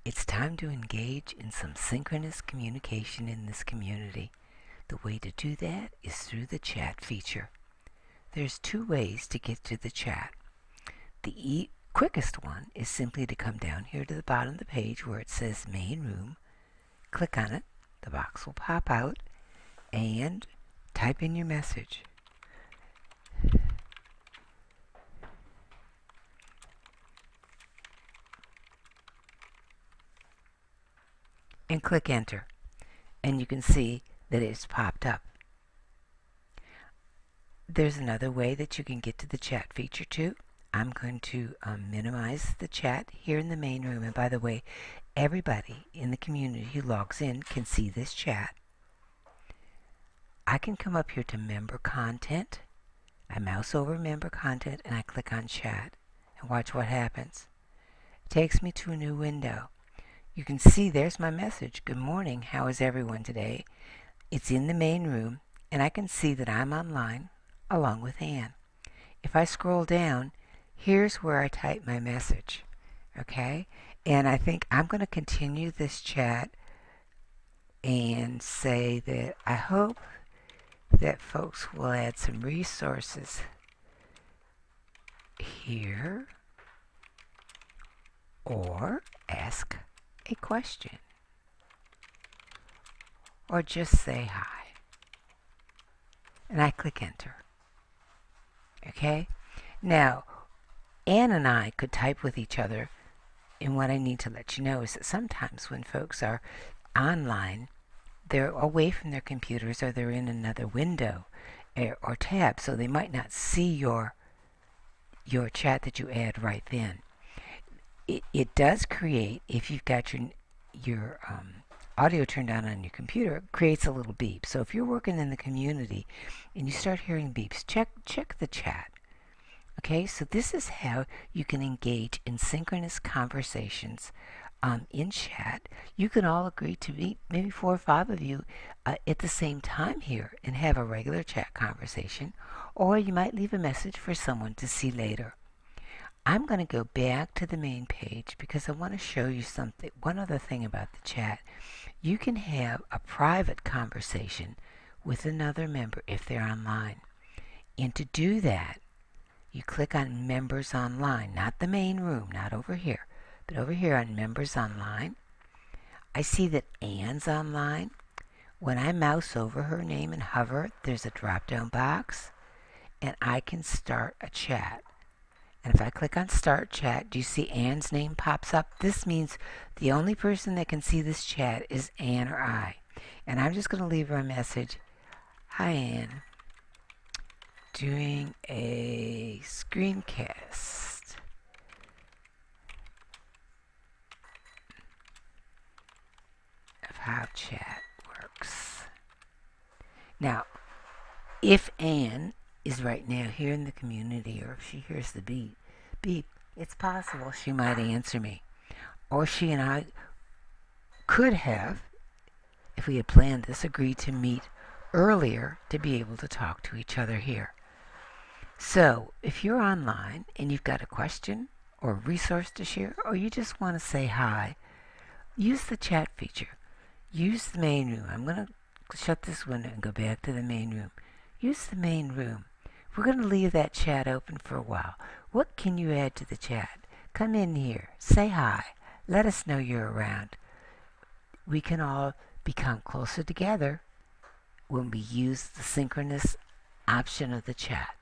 It's time to engage in some synchronous communication in this community. The way to do that is through the chat feature. There's two ways to get to the chat. The quickest one is simply to come down here to the bottom of the page where it says Main Room. Click on it. The box will pop out and type in your message. And click enter, and you can see that it's popped up. There's another way that you can get to the chat feature too. I'm going to minimize the chat here in the main room, and by the way, everybody in the community who logs in can see this chat. I can come up here to member content. I mouse over member content and I click on chat, and watch what happens. It takes me to a new window. You can see there's my message. Good morning, how is everyone today? It's in the main room, and I can see that I'm online along with Ann. If I scroll down, here's where I type my message. Okay? And I think I'm going to continue this chat and say that I hope that folks will add some resources here or ask a question or just say hi, and I click enter. Okay, now Ann and I could type with each other, and what I need to let you know is that sometimes when folks are online, they're away from their computers or they're in another window or tab, so they might not see your chat that you add right then. It does create, if you've got your audio turned on your computer, it creates a little beep. So if you're working in the community and you start hearing beeps, check the chat. Okay, so this is how you can engage in synchronous conversations in chat. You can all agree to meet, maybe 4 or 5 of you at the same time here and have a regular chat conversation, or you might leave a message for someone to see later. I'm going to go back to the main page because I want to show you something. One other thing about the chat. You can have a private conversation with another member if they're online. And to do that, you click on Members Online, not the main room, not over here, but over here on Members Online. I see that Ann's online. When I mouse over her name and hover, there's a drop-down box, and I can start a chat. And if I click on Start Chat, do you see Ann's name pops up? This means the only person that can see this chat is Ann or I. And I'm just going to leave her a message. Hi, Ann. Doing a screencast of how chat works. Now, if Ann is right now here in the community, or if she hears the beep, it's possible she might answer me. Or she and I could have, if we had planned this, agreed to meet earlier to be able to talk to each other here. So, if you're online and you've got a question or a resource to share, or you just want to say hi, use the chat feature. Use the main room. I'm going to shut this window and go back to the main room. Use the main room. We're going to leave that chat open for a while. What can you add to the chat? Come in here. Say hi. Let us know you're around. We can all become closer together when we use the synchronous option of the chat.